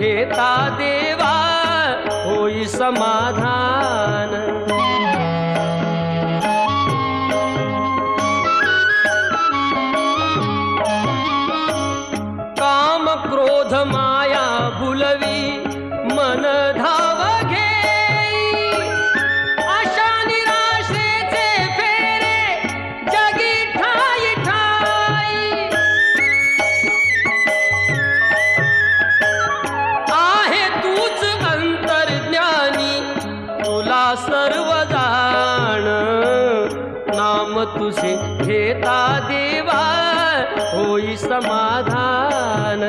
घेता देवा होई समाधान। काम क्रोध माया भुलवी मन धाव घेई, आशा निराशेचे फेरे जगी ठाई ठाई। आहे तूच अंतर्ज्ञानी तुला सर्व जाण, नाम तुझे घेता देवा होई समाधान।